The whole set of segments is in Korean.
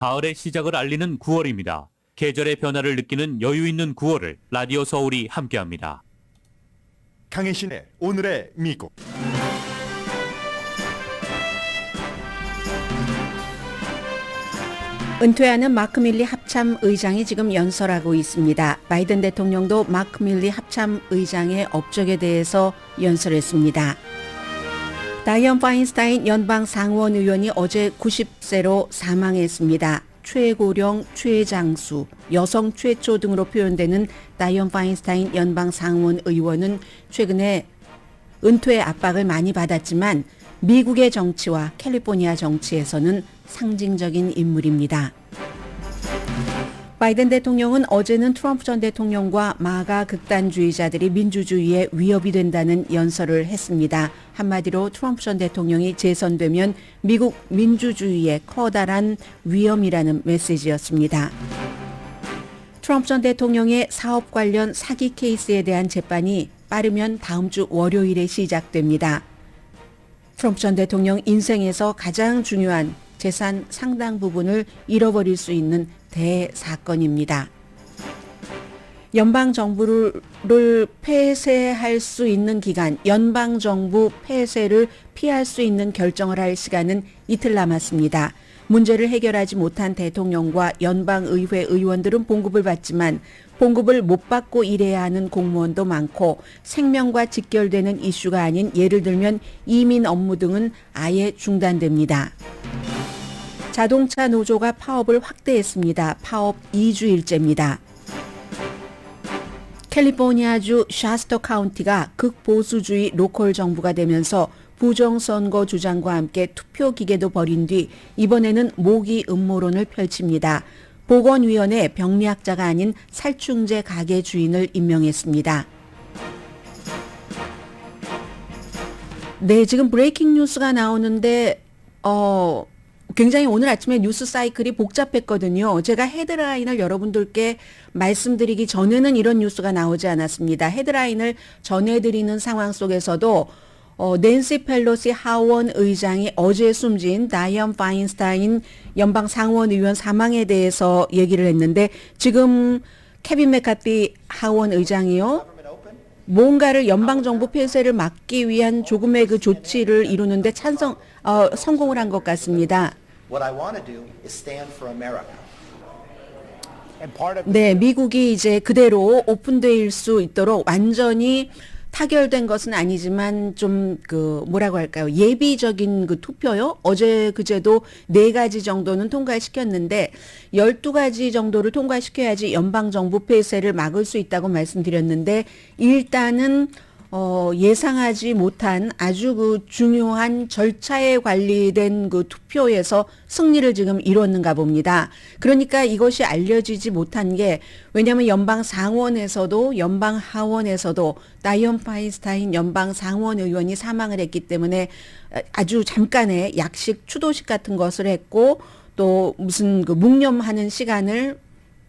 가을의 시작을 알리는 9월입니다. 계절의 변화를 느끼는 여유 있는 9월을 라디오 서울이 함께합니다. 강혜신의 오늘의 미국. 은퇴하는 마크 밀리 합참 의장이 지금 연설하고 있습니다. 바이든 대통령도 마크 밀리 합참 의장의 업적에 대해서 연설했습니다. 다이언 파인스타인 연방 상원 의원이 어제 90세로 사망했습니다. 최고령, 최장수, 여성 최초 등으로 표현되는 다이언 파인스타인 연방 상원 의원은 최근에 은퇴의 압박을 많이 받았지만 미국의 정치와 캘리포니아 정치에서는 상징적인 인물입니다. 바이든 대통령은 어제는 트럼프 전 대통령과 마가 극단주의자들이 민주주의에 위협이 된다는 연설을 했습니다. 한마디로 트럼프 전 대통령이 재선되면 미국 민주주의에 커다란 위험이라는 메시지였습니다. 트럼프 전 대통령의 사업 관련 사기 케이스에 대한 재판이 빠르면 다음 주 월요일에 시작됩니다. 트럼프 전 대통령 인생에서 가장 중요한 재산 상당 부분을 잃어버릴 수 있는 대사건입니다. 연방정부를 폐쇄할 수 있는 기간, 연방정부 폐쇄를 피할 수 있는 결정을 할 시간은 이틀 남았습니다. 문제를 해결하지 못한 대통령과 연방의회 의원들은 봉급을 받지만 봉급을 못 받고 일해야 하는 공무원도 많고 생명과 직결되는 이슈가 아닌 예를 들면 이민 업무 등은 아예 중단됩니다. 자동차 노조가 파업을 확대했습니다. 파업 2주일째입니다. 캘리포니아주 샤스터 카운티가 극보수주의 로컬 정부가 되면서 부정선거 주장과 함께 투표 기계도 버린 뒤 이번에는 모기 음모론을 펼칩니다. 보건위원회 병리학자가 아닌 살충제 가게 주인을 임명했습니다. 네, 지금 브레이킹 뉴스가 나오는데 굉장히 오늘 아침에 뉴스 사이클이 복잡했거든요. 제가 헤드라인을 여러분들께 말씀드리기 전에는 이런 뉴스가 나오지 않았습니다. 헤드라인을 전해드리는 상황 속에서도 낸시 펠로시 하원 의장이 어제 숨진 다이언 파인스타인 연방 상원 의원 사망에 대해서 얘기를 했는데 지금 케빈 맥카티 하원 의장이요. 뭔가를 연방정부 폐쇄를 막기 위한 조금의 그 조치를 이루는데 성공을 한 것 같습니다. 네, 미국이 이제 그대로 오픈될 수 있도록 완전히 타결된 것은 아니지만 좀 뭐라고 할까요? 예비적인 그 투표요? 어제 그제도 4가지 정도는 통과시켰는데 12가지 정도를 통과시켜야지 연방정부 폐쇄를 막을 수 있다고 말씀드렸는데 일단은 예상하지 못한 아주 그 중요한 절차에 관리된 그 투표에서 승리를 지금 이뤘는가 봅니다. 그러니까 이것이 알려지지 못한 게 왜냐하면 연방 상원에서도 연방 하원에서도 다이언 파인스타인 연방 상원 의원이 사망을 했기 때문에 아주 잠깐의 약식 추도식 같은 것을 했고 또 무슨 그 묵념하는 시간을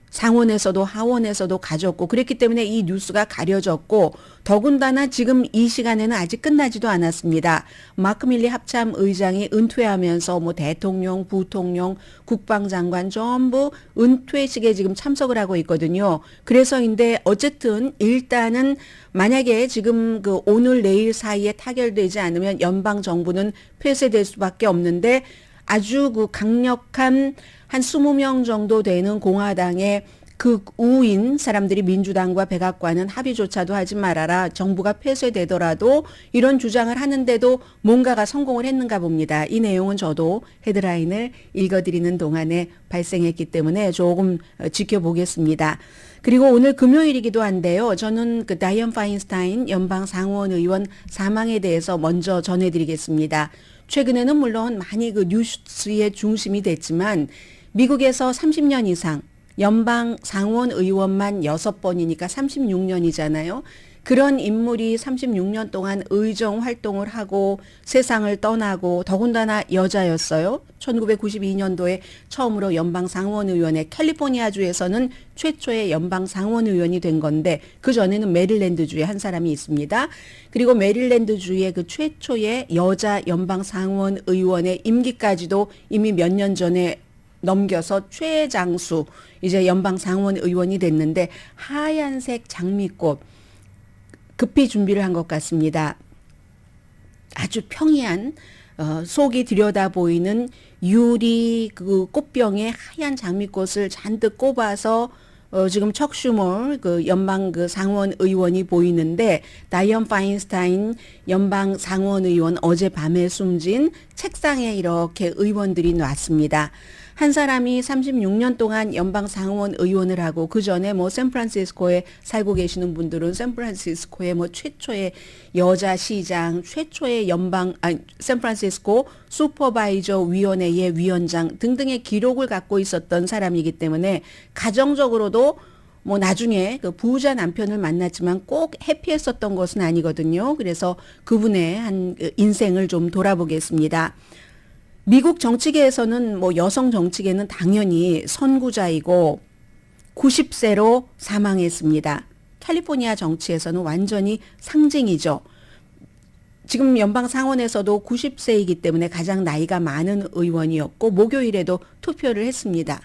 상원에서도 하원에서도 가졌고 그랬기 때문에 이 뉴스가 가려졌고 더군다나 지금 이 시간에는 아직 끝나지도 않았습니다. 마크 밀리 합참 의장이 은퇴하면서 뭐 대통령, 부통령, 국방장관 전부 은퇴식에 지금 참석을 하고 있거든요. 그래서인데 어쨌든 일단은 만약에 지금 그 오늘 내일 사이에 타결되지 않으면 연방 정부는 폐쇄될 수밖에 없는데 아주 그 강력한 한 20명 정도 되는 공화당의 극우인 사람들이 민주당과 백악관은 합의조차도 하지 말아라. 정부가 폐쇄되더라도 이런 주장을 하는데도 뭔가가 성공을 했는가 봅니다. 이 내용은 저도 헤드라인을 읽어드리는 동안에 발생했기 때문에 조금 지켜보겠습니다. 그리고 오늘 금요일이기도 한데요. 저는 그 다이언 파인스타인 연방 상원 의원 사망에 대해서 먼저 전해드리겠습니다. 최근에는 물론 많이 그 뉴스의 중심이 됐지만 미국에서 30년 이상 연방 상원 의원만 6번이니까 36년이잖아요. 그런 인물이 36년 동안 의정 활동을 하고 세상을 떠나고 더군다나 여자였어요. 1992년도에 처음으로 연방 상원의원에 캘리포니아주에서는 최초의 연방 상원의원이 된 건데 그전에는 메릴랜드주에 한 사람이 있습니다. 그리고 메릴랜드주의 그 최초의 여자 연방 상원의원의 임기까지도 이미 몇 년 전에 넘겨서 최장수 이제 연방 상원 의원이 됐는데 하얀색 장미꽃 급히 준비를 한 것 같습니다. 아주 평이한 속이 들여다 보이는 유리 그 꽃병에 하얀 장미꽃을 잔뜩 꼽아서 지금 척 슈머 그 연방 그 상원 의원이 보이는데 다이언 파인스타인 연방 상원 의원 어젯밤에 숨진 책상에 이렇게 의원들이 놨습니다. 한 사람이 36년 동안 연방 상원 의원을 하고 그 전에 뭐 샌프란시스코에 살고 계시는 분들은 샌프란시스코의 뭐 최초의 여자 시장, 최초의 샌프란시스코 슈퍼바이저 위원회의 위원장 등등의 기록을 갖고 있었던 사람이기 때문에 가정적으로도 뭐 나중에 그 부자 남편을 만났지만 꼭 해피했었던 것은 아니거든요. 그래서 그분의 한 인생을 좀 돌아보겠습니다. 미국 정치계에서는 뭐 여성 정치계는 당연히 선구자이고 90세로 사망했습니다. 캘리포니아 정치에서는 완전히 상징이죠. 지금 연방 상원에서도 90세이기 때문에 가장 나이가 많은 의원이었고 목요일에도 투표를 했습니다.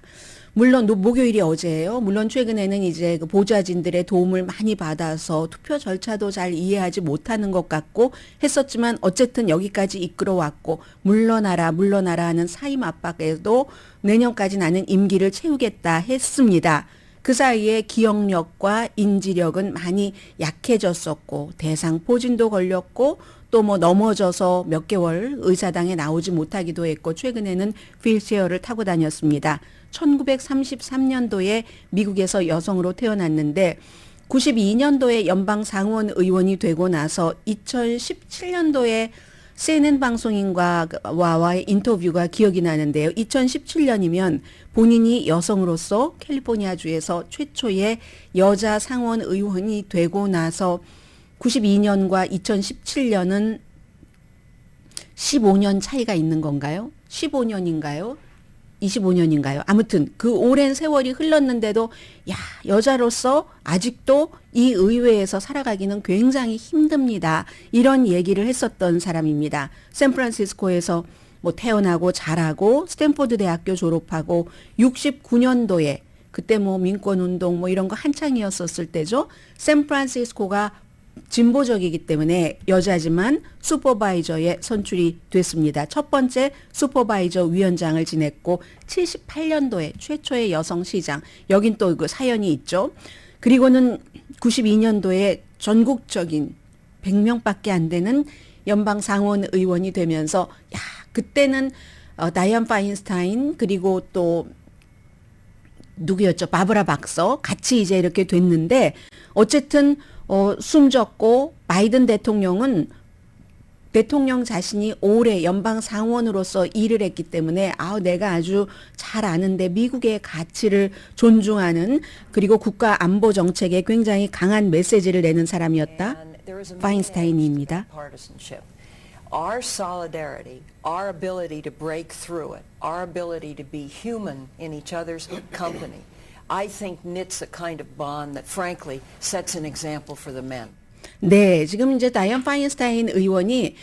물론 목요일이 어제예요. 물론 최근에는 이제 그 보좌진들의 도움을 많이 받아서 투표 절차도 잘 이해하지 못하는 것 같고 했었지만 어쨌든 여기까지 이끌어왔고 물러나라 하는 사임 압박에도 내년까지 나는 임기를 채우겠다 했습니다. 그 사이에 기억력과 인지력은 많이 약해졌었고 대상포진도 걸렸고 또 뭐 넘어져서 몇 개월 의사당에 나오지 못하기도 했고 최근에는 휠체어를 타고 다녔습니다. 1933년도에 미국에서 여성으로 태어났는데 92년도에 연방 상원 의원이 되고 나서 2017년도에 CNN 방송인과와의 인터뷰가 기억이 나는데요. 2017년이면 본인이 여성으로서 캘리포니아주에서 최초의 여자 상원 의원이 되고 나서 92년과 2017년은 15년 차이가 있는 건가요? 15년인가요? 25년인가요? 아무튼 그 오랜 세월이 흘렀는데도 여자로서 아직도 이 의회에서 살아가기는 굉장히 힘듭니다. 이런 얘기를 했었던 사람입니다. 샌프란시스코에서 뭐 태어나고 자라고 스탠포드 대학교 졸업하고 69년도에 그때 뭐 민권운동 뭐 이런 거 한창이었었을 때죠. 샌프란시스코가 진보적이기 때문에 여자지만 슈퍼바이저에 선출이 됐습니다. 첫 번째 슈퍼바이저 위원장을 지냈고 78년도에 최초의 여성 시장. 여긴 또 그 사연이 있죠. 그리고는 92년도에 전국적인 100명밖에 안 되는 연방 상원 의원이 되면서 그때는 다이언 파인스타인 그리고 또 누구였죠? 바브라 박서 같이 이제 이렇게 됐는데 어쨌든 숨졌고 바이든 대통령은 대통령 자신이 오래 연방 상원으로서 일을 했기 때문에 내가 아주 잘 아는데 미국의 가치를 존중하는 그리고 국가 안보 정책에 굉장히 강한 메시지를 내는 사람이었다. 파인스타인입니다. Our solidarity, our ability to break through it, our ability to be human in each other's company, I think knits a kind of bond that frankly sets an example for the men. 네, 지금 이제 다이언 파인스타인 의원이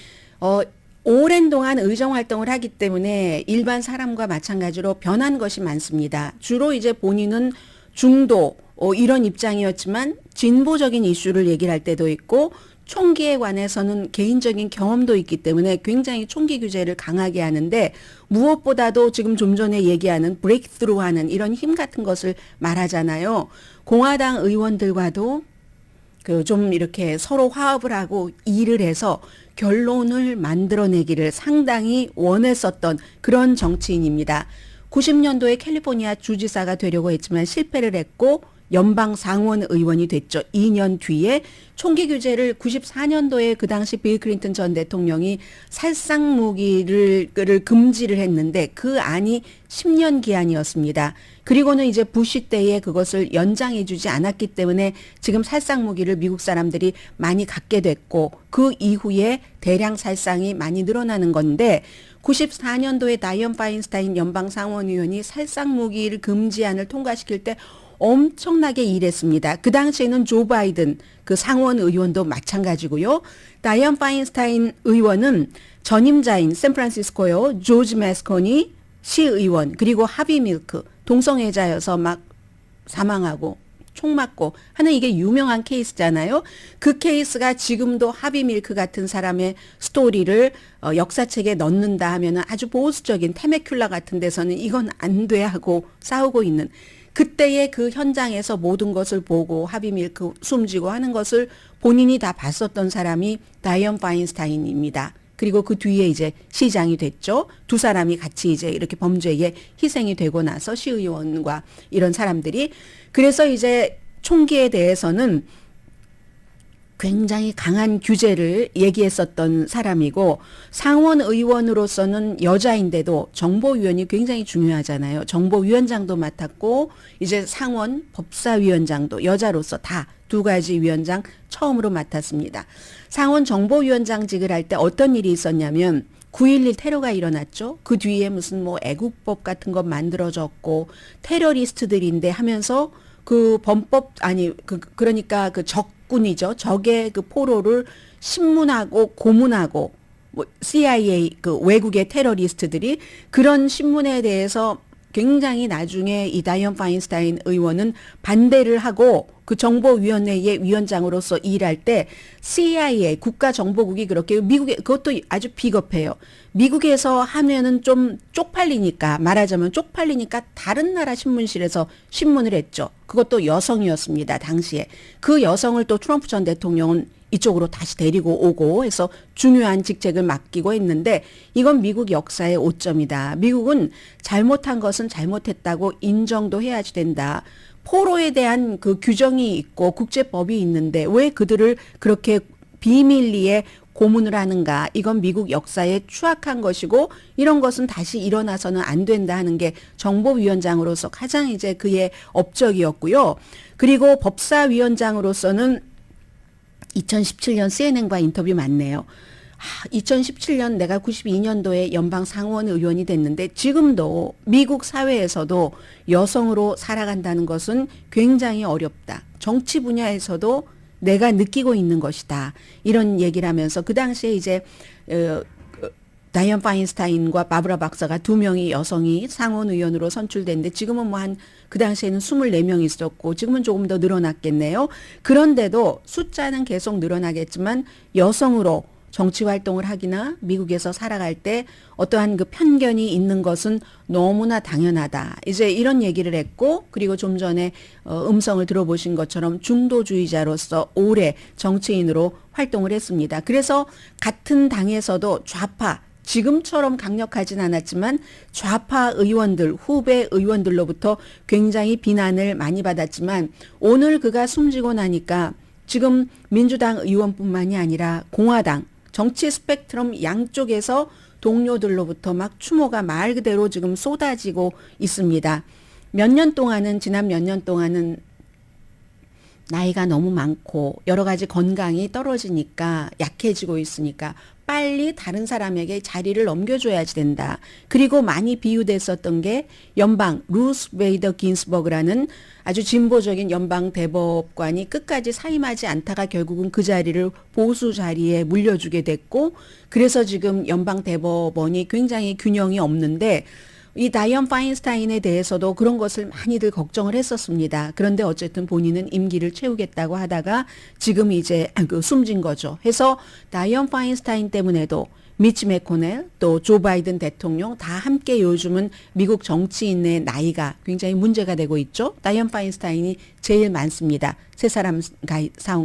오랜 동안 의정 활동을 하기 때문에 일반 사람과 마찬가지로 변한 것이 많습니다. 주로 이제 본인은 중도 이런 입장이었지만 진보적인 이슈를 얘기를 할 때도 있고 총기에 관해서는 개인적인 경험도 있기 때문에 굉장히 총기 규제를 강하게 하는데 무엇보다도 지금 좀 전에 얘기하는 브레이크스루 하는 이런 힘 같은 것을 말하잖아요. 공화당 의원들과도 그 좀 이렇게 서로 화합을 하고 일을 해서 결론을 만들어내기를 상당히 원했었던 그런 정치인입니다. 90년도에 캘리포니아 주지사가 되려고 했지만 실패를 했고 연방 상원 의원이 됐죠. 2년 뒤에 총기 규제를 94년도에 그 당시 빌 클린턴 전 대통령이 살상 무기를 금지를 했는데 그 안이 10년 기한이었습니다. 그리고는 이제 부시 때에 그것을 연장해 주지 않았기 때문에 지금 살상 무기를 미국 사람들이 많이 갖게 됐고 그 이후에 대량 살상이 많이 늘어나는 건데 94년도에 다이언 파인스타인 연방 상원의원이 살상 무기를 금지안을 통과시킬 때 엄청나게 일했습니다. 그 당시에는 조 바이든 그 상원 의원도 마찬가지고요. 다이언 파인스타인 의원은 전임자인 샌프란시스코요. 조지 매스코니 시의원 그리고 하비밀크 동성애자여서 막 사망하고 총 맞고 하는 이게 유명한 케이스잖아요. 그 케이스가 지금도 하비밀크 같은 사람의 스토리를 역사책에 넣는다 하면은 아주 보수적인 테메큘라 같은 데서는 이건 안 돼 하고 싸우고 있는 그때의 그 현장에서 모든 것을 보고 하비밀크 숨지고 하는 것을 본인이 다 봤었던 사람이 다이언 파인스타인입니다. 그리고 그 뒤에 이제 시장이 됐죠. 두 사람이 같이 이제 이렇게 범죄에 희생이 되고 나서 시의원과 이런 사람들이 그래서 이제 총기에 대해서는 굉장히 강한 규제를 얘기했었던 사람이고 상원 의원으로서는 여자인데도 정보위원이 굉장히 중요하잖아요. 정보위원장도 맡았고 이제 상원 법사위원장도 여자로서 다 두 가지 위원장 처음으로 맡았습니다. 상원 정보위원장직을 할 때 어떤 일이 있었냐면 9.11 테러가 일어났죠. 그 뒤에 무슨 뭐 애국법 같은 것 만들어졌고 테러리스트들인데 하면서 그 범법 그러니까 그 적군이죠. 적의 그 포로를 신문하고 고문하고 뭐 CIA 그 외국의 테러리스트들이 그런 신문에 대해서 굉장히 나중에 이 다이언 파인스타인 의원은 반대를 하고 그 정보위원회의 위원장으로서 일할 때 CIA 국가정보국이 그렇게 미국에 그것도 아주 비겁해요. 미국에서 하면은 좀 쪽팔리니까 말하자면 쪽팔리니까 다른 나라 신문실에서 신문을 했죠. 그것도 여성이었습니다. 당시에. 그 여성을 또 트럼프 전 대통령은 이쪽으로 다시 데리고 오고 해서 중요한 직책을 맡기고 했는데 이건 미국 역사의 오점이다. 미국은 잘못한 것은 잘못했다고 인정도 해야지 된다. 포로에 대한 그 규정이 있고 국제법이 있는데 왜 그들을 그렇게 비밀리에 고문을 하는가. 이건 미국 역사에 추악한 것이고 이런 것은 다시 일어나서는 안 된다 하는 게 정보위원장으로서 가장 이제 그의 업적이었고요. 그리고 법사위원장으로서는 2017년 CNN과 인터뷰 맞네요. 2017년 내가 92년도에 연방 상원 의원이 됐는데 지금도 미국 사회에서도 여성으로 살아간다는 것은 굉장히 어렵다. 정치 분야에서도 내가 느끼고 있는 것이다. 이런 얘기를 하면서 그 당시에 이제 다이언 파인스타인과 바브라 박사가 두 명이 여성이 상원 의원으로 선출됐는데 지금은 뭐 그 당시에는 24명 있었고 지금은 조금 더 늘어났겠네요. 그런데도 숫자는 계속 늘어나겠지만 여성으로 정치 활동을 하기나 미국에서 살아갈 때 어떠한 그 편견이 있는 것은 너무나 당연하다. 이제 이런 얘기를 했고 그리고 좀 전에 음성을 들어보신 것처럼 중도주의자로서 오래 정치인으로 활동을 했습니다. 그래서 같은 당에서도 좌파 지금처럼 강력하진 않았지만 좌파 의원들, 후배 의원들로부터 굉장히 비난을 많이 받았지만 오늘 그가 숨지고 나니까 지금 민주당 의원뿐만이 아니라 공화당, 정치 스펙트럼 양쪽에서 동료들로부터 막 추모가 말 그대로 지금 쏟아지고 있습니다. 지난 몇 년 동안은 나이가 너무 많고 여러 가지 건강이 떨어지니까 약해지고 있으니까 빨리 다른 사람에게 자리를 넘겨줘야지 된다. 그리고 많이 비유됐었던 게 연방 루스 베이더 긴스버그라는 아주 진보적인 연방 대법관이 끝까지 사임하지 않다가 결국은 그 자리를 보수 자리에 물려주게 됐고 그래서 지금 연방 대법원이 굉장히 균형이 없는데 이 다이언 파인스타인에 대해서도 그런 것을 많이들 걱정을 했었습니다. 그런데 어쨌든 본인은 임기를 채우겠다고 하다가 지금 이제 숨진 거죠. 해서 다이언 파인스타인 때문에도 미치 매코넬 또 조 바이든 대통령 다 함께 요즘은 미국 정치인의 나이가 굉장히 문제가 되고 있죠. 다이언 파인스타인이 제일 많습니다. 세 사람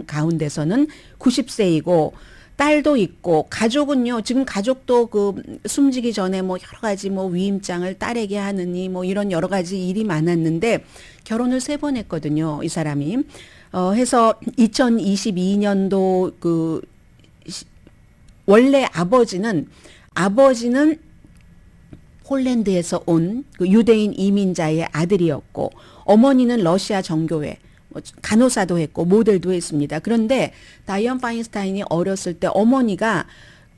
가운데서는 90세이고 딸도 있고 가족은요. 지금 가족도 그 숨지기 전에 뭐 여러 가지 뭐 위임장을 딸에게 하느니 뭐 이런 여러 가지 일이 많았는데 결혼을 3번 했거든요. 이 사람이. 해서 2022년도 그 원래 아버지는 폴란드에서 온 그 유대인 이민자의 아들이었고 어머니는 러시아 정교회 간호사도 했고 모델도 했습니다. 그런데 다이언 파인스타인이 어렸을 때 어머니가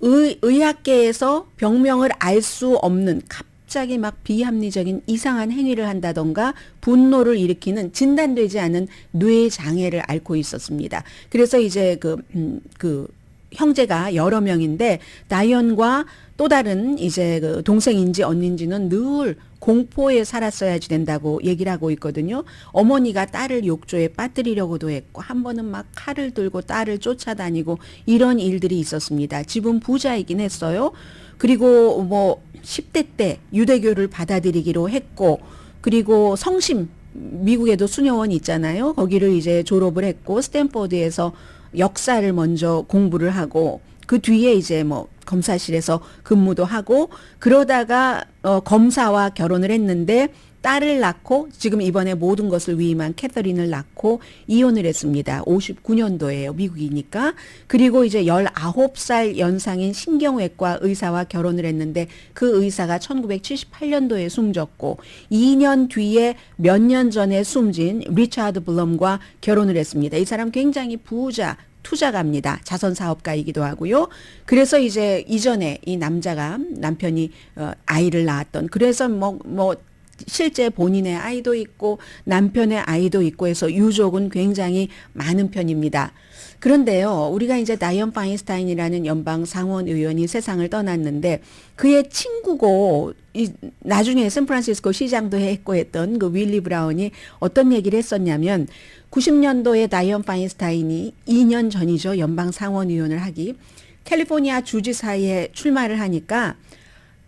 의학계에서 병명을 알 수 없는 갑자기 막 비합리적인 이상한 행위를 한다던가 분노를 일으키는 진단되지 않은 뇌 장애를 앓고 있었습니다. 그래서 이제 그 형제가 여러 명인데 다이언과 또 다른 이제 그 동생인지 언니인지는 늘 공포에 살았어야지 된다고 얘기를 하고 있거든요. 어머니가 딸을 욕조에 빠뜨리려고도 했고 한 번은 막 칼을 들고 딸을 쫓아다니고 이런 일들이 있었습니다. 집은 부자이긴 했어요. 그리고 뭐 10대 때 유대교를 받아들이기로 했고 그리고 성심 미국에도 수녀원 있잖아요. 거기를 이제 졸업을 했고 스탠포드에서 역사를 먼저 공부를 하고 그 뒤에 이제 뭐 검사실에서 근무도 하고 그러다가 검사와 결혼을 했는데 딸을 낳고 지금 이번에 모든 것을 위임한 캐서린을 낳고 이혼을 했습니다. 59년도예요. 미국이니까. 그리고 이제 19살 연상인 신경외과 의사와 결혼을 했는데 그 의사가 1978년도에 숨졌고 2년 뒤에 몇 년 전에 숨진 리차드 블럼과 결혼을 했습니다. 이 사람 굉장히 부자 투자가입니다. 자선 사업가이기도 하고요. 그래서 이제 이전에 이 남편이 아이를 낳았던 그래서 뭐 실제 본인의 아이도 있고 남편의 아이도 있고 해서 유족은 굉장히 많은 편입니다. 그런데요, 우리가 이제 다이언 파인스타인이라는 연방 상원 의원이 세상을 떠났는데 그의 친구고 나중에 샌프란시스코 시장도 했고 했던 그 윌리 브라운이 어떤 얘기를 했었냐면 90년도에 다이언 파인스타인이 2년 전이죠. 연방 상원 의원을 하기 캘리포니아 주지사에 출마를 하니까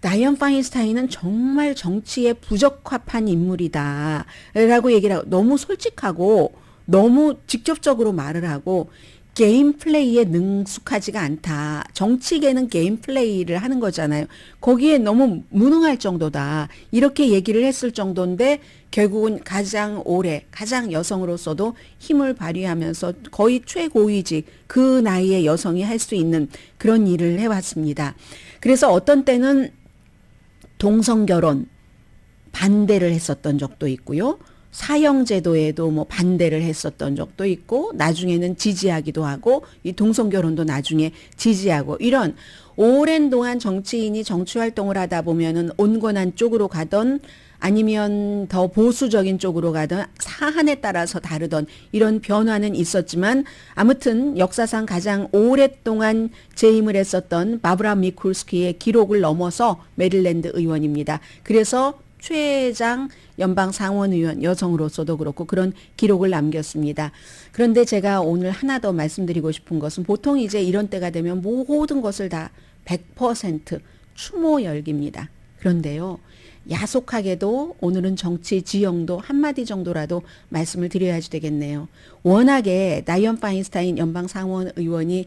다이언 파인스타인은 정말 정치에 부적합한 인물이다 라고 얘기를 하고 너무 솔직하고 너무 직접적으로 말을 하고 게임 플레이에 능숙하지가 않다. 정치계는 게임 플레이를 하는 거잖아요. 거기에 너무 무능할 정도다. 이렇게 얘기를 했을 정도인데 결국은 가장 오래 가장 여성으로서도 힘을 발휘하면서 거의 최고위직 그 나이에 여성이 할 수 있는 그런 일을 해왔습니다. 그래서 어떤 때는 동성결혼 반대를 했었던 적도 있고요. 사형제도에도 뭐 반대를 했었던 적도 있고 나중에는 지지하기도 하고 이 동성결혼도 나중에 지지하고 이런 오랜 동안 정치인이 정치활동을 하다 보면은 온건한 쪽으로 가던 아니면 더 보수적인 쪽으로 가던 사안에 따라서 다르던 이런 변화는 있었지만 아무튼 역사상 가장 오랫동안 재임을 했었던 바브라 미쿨스키의 기록을 넘어서 메릴랜드 의원입니다. 그래서 최장 연방 상원 의원 여성으로서도 그렇고 그런 기록을 남겼습니다. 그런데 제가 오늘 하나 더 말씀드리고 싶은 것은 보통 이제 이런 때가 되면 모든 것을 다 100% 추모 열기입니다. 그런데요. 야속하게도 오늘은 정치 지형도 한마디 정도라도 말씀을 드려야지 되겠네요. 워낙에 다이언 파인스타인 연방 상원 의원이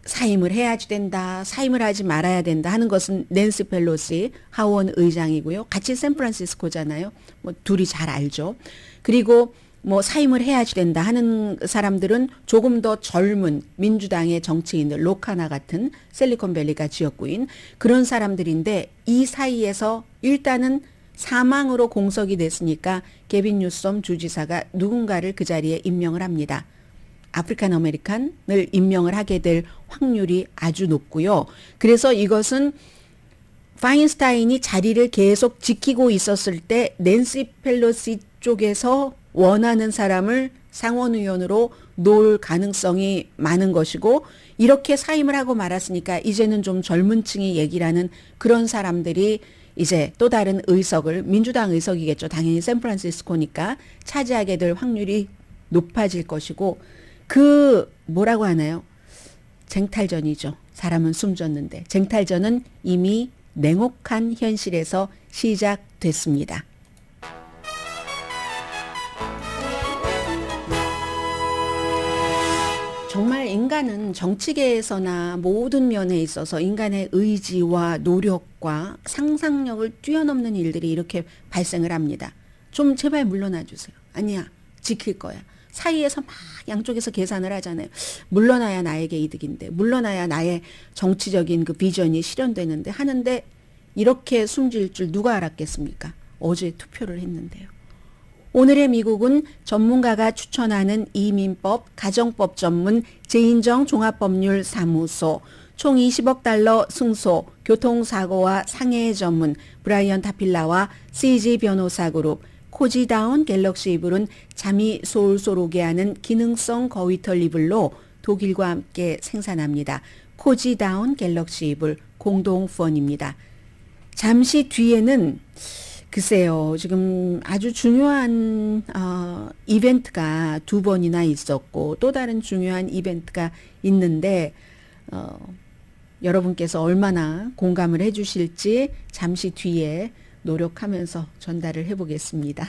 사임을 해야지 된다, 사임을 하지 말아야 된다 하는 것은 낸시 펠로시 하원 의장이고요. 같이 샌프란시스코잖아요. 뭐 둘이 잘 알죠. 그리고 뭐 사임을 해야지 된다 하는 사람들은 조금 더 젊은 민주당의 정치인들, 로카나 같은 실리콘밸리가 지역구인 그런 사람들인데 이 사이에서 일단은 사망으로 공석이 됐으니까 게빈 뉴섬 주지사가 누군가를 그 자리에 임명을 합니다. 아프리칸 아메리칸을 임명을 하게 될 확률이 아주 높고요. 그래서 이것은 파인스타인이 자리를 계속 지키고 있었을 때 낸시 펠로시 쪽에서 원하는 사람을 상원의원으로 놓을 가능성이 많은 것이고 이렇게 사임을 하고 말았으니까 이제는 좀 젊은 층이 얘기를 하는 그런 사람들이 이제 또 다른 의석을 민주당 의석이겠죠. 당연히 샌프란시스코니까 차지하게 될 확률이 높아질 것이고 그 뭐라고 하나요? 쟁탈전이죠. 사람은 숨졌는데 쟁탈전은 이미 냉혹한 현실에서 시작됐습니다. 정말 인간은 정치계에서나 모든 면에 있어서 인간의 의지와 노력과 상상력을 뛰어넘는 일들이 이렇게 발생을 합니다. 좀 제발 물러나 주세요. 아니야, 지킬 거야. 사이에서 막 양쪽에서 계산을 하잖아요. 물러나야 나에게 이득인데, 물러나야 나의 정치적인 그 비전이 실현되는데 하는데 이렇게 숨질 줄 누가 알았겠습니까? 어제 투표를 했는데요. 오늘의 미국은 전문가가 추천하는 이민법, 가정법 전문 재인정 종합법률사무소, 총 20억 달러 승소, 교통사고와 상해 전문 브라이언 타필라와 CG 변호사 그룹, 코지다운 갤럭시 이불은 잠이 솔솔 오게 하는 기능성 거위털 이불로 독일과 함께 생산합니다. 코지다운 갤럭시 이블 공동 후원입니다. 잠시 뒤에는 글쎄요, 지금 아주 중요한 이벤트가 두 번이나 있었고 또 다른 중요한 이벤트가 있는데 여러분께서 얼마나 공감을 해주실지 잠시 뒤에 노력하면서 전달을 해보겠습니다.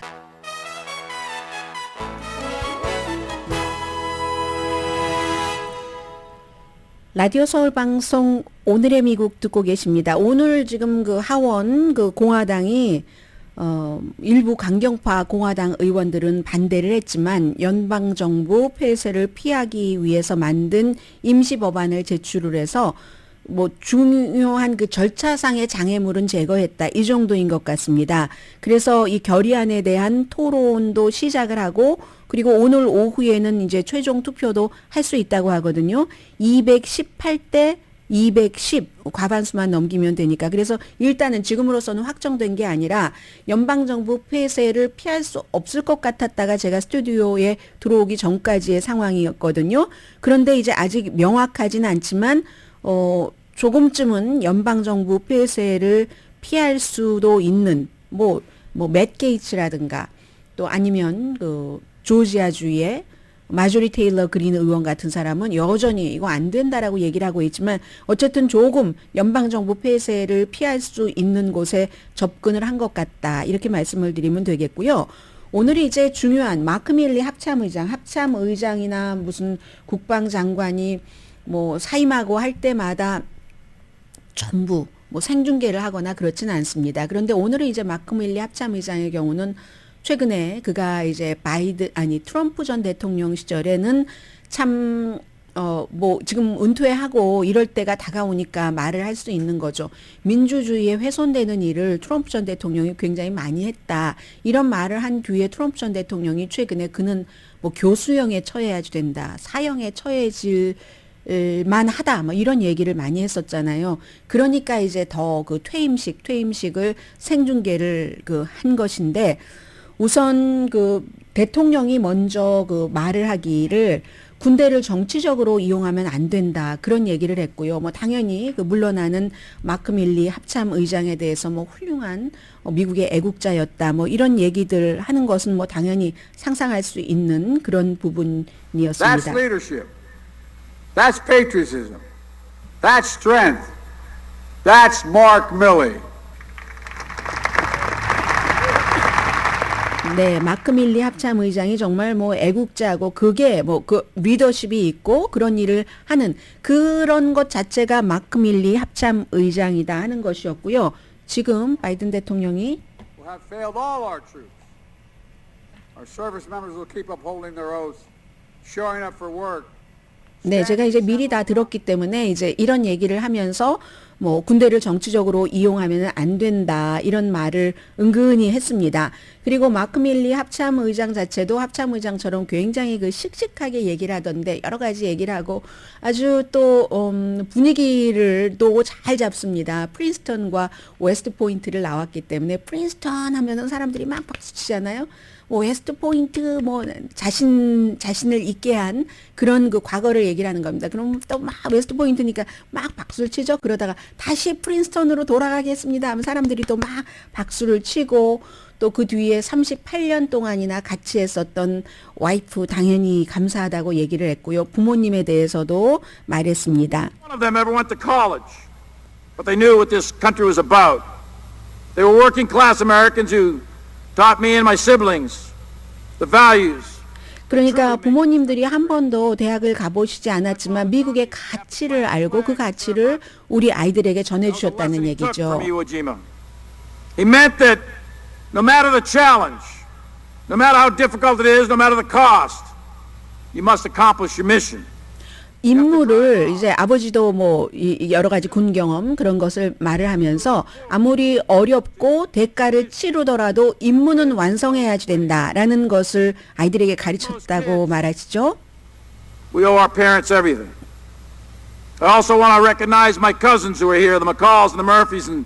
라디오 서울 방송 오늘의 미국 듣고 계십니다. 오늘 지금 그 하원 그 공화당이 일부 강경파 공화당 의원들은 반대를 했지만 연방정부 폐쇄를 피하기 위해서 만든 임시법안을 제출을 해서 뭐 중요한 그 절차상의 장애물은 제거했다. 이 정도인 것 같습니다. 그래서 이 결의안에 대한 토론도 시작을 하고 그리고 오늘 오후에는 이제 최종 투표도 할 수 있다고 하거든요. 218대 210 과반수만 넘기면 되니까. 그래서 일단은 지금으로서는 확정된 게 아니라 연방정부 폐쇄를 피할 수 없을 것 같았다가 제가 스튜디오에 들어오기 전까지의 상황이었거든요. 그런데 이제 아직 명확하지는 않지만 조금쯤은 연방정부 폐쇄를 피할 수도 있는 뭐 맷 게이츠라든가 또 아니면 그 조지아주의 마조리 테일러 그린 의원 같은 사람은 여전히 이거 안 된다라고 얘기를 하고 있지만 어쨌든 조금 연방정부 폐쇄를 피할 수 있는 곳에 접근을 한 것 같다. 이렇게 말씀을 드리면 되겠고요. 오늘이 이제 중요한 마크 밀리 합참의장이나 무슨 국방장관이 뭐 사임하고 할 때마다 전부 뭐 생중계를 하거나 그렇지는 않습니다. 그런데 오늘은 이제 마크 밀리 합참의장의 경우는 최근에 그가 이제 트럼프 전 대통령 시절에는 참 뭐 지금 은퇴하고 이럴 때가 다가오니까 말을 할 수 있는 거죠. 민주주의에 훼손되는 일을 트럼프 전 대통령이 굉장히 많이 했다. 이런 말을 한 뒤에 트럼프 전 대통령이 최근에 그는 뭐 교수형에 처해야 된다. 사형에 처해질 만하다. 뭐 이런 얘기를 많이 했었잖아요. 그러니까 이제 더 그 퇴임식을 생중계를 그 한 것인데 우선 그 대통령이 먼저 그 말을 하기를 군대를 정치적으로 이용하면 안 된다. 그런 얘기를 했고요. 뭐 당연히 그 물러나는 마크 밀리 합참 의장에 대해서 뭐 훌륭한 미국의 애국자였다. 뭐 이런 얘기들 하는 것은 뭐 당연히 상상할 수 있는 그런 부분이었습니다. That's leadership. That's patriotism. That's strength. That's Mark Milley. 네, 마크 밀리 합참 의장이 정말 뭐 애국자고 그게 뭐 그 리더십이 있고 그런 일을 하는 그런 것 자체가 마크 밀리 합참 의장이다 하는 것이었고요. 지금 바이든 대통령이 Will have failed all our troops. Our service members will keep upholding their oaths, showing up for work. 네, 제가 이제 미리 다 들었기 때문에 이제 이런 얘기를 하면서 뭐 군대를 정치적으로 이용하면 안 된다 이런 말을 은근히 했습니다. 그리고 마크 밀리 합참 의장 자체도 합참 의장처럼 굉장히 그 씩씩하게 얘기를 하던데 여러 가지 얘기를 하고 아주 또 분위기를 또 잘 잡습니다. 프린스턴과 웨스트 포인트를 나왔기 때문에 프린스턴 하면은 사람들이 막 박수 치잖아요. 뭐 웨스트 포인트 뭐 자신을 있게 한 그런 그 과거를 얘기를 하는 겁니다. 그럼 또 막 웨스트 포인트니까 막 박수를 치죠. 그러다가 다시 프린스턴으로 돌아가겠습니다 하면 사람들이 또 막 박수를 치고 또 그 뒤에 38년 동안이나 같이 했었던 와이프 당연히 감사하다고 얘기를 했고요. 부모님에 대해서도 말했습니다. None of them ever went to college, but they knew what this country was about. They were working class Americans who taught me and my siblings the values. 그러니까 부모님들이 한 번도 대학을 가보시지 않았지만 미국의 가치를 알고 그 가치를 우리 아이들에게 전해주셨다는 얘기죠. He meant that no matter the challenge, no matter how difficult it is, no matter the cost, you must accomplish your mission. 임무를 이제 아버지도 뭐 여러 가지 군 경험 그런 것을 말을 하면서 아무리 어렵고 대가를 치르더라도 임무는 완성해야 된다라는 것을 아이들에게 가르쳤다고 말하시죠. We owe our parents everything. I also want to recognize my cousins who are here, the McCalls and the Murphys and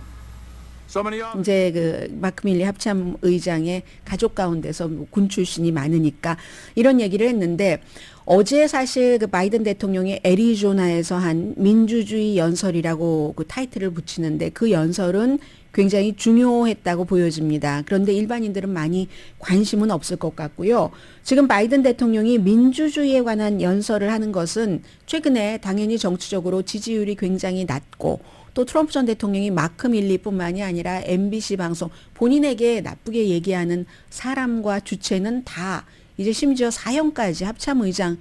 So many others. 이제 그 마크 밀리 합참 의장의 가족 가운데서 뭐군 출신이 많으니까 이런 얘기를 했는데 어제 사실 그 바이든 대통령이 애리조나에서 한 민주주의 연설이라고 그 타이틀을 붙이는데 그 연설은 굉장히 중요했다고 보여집니다. 그런데 일반인들은 많이 관심은 없을 것 같고요. 지금 바이든 대통령이 민주주의에 관한 연설을 하는 것은 최근에 당연히 정치적으로 지지율이 굉장히 낮고 또 트럼프 전 대통령이 마크 밀리뿐만이 아니라 MBC 방송 본인에게 나쁘게 얘기하는 사람과 주체는 다 이제 심지어 사형까지 합참의장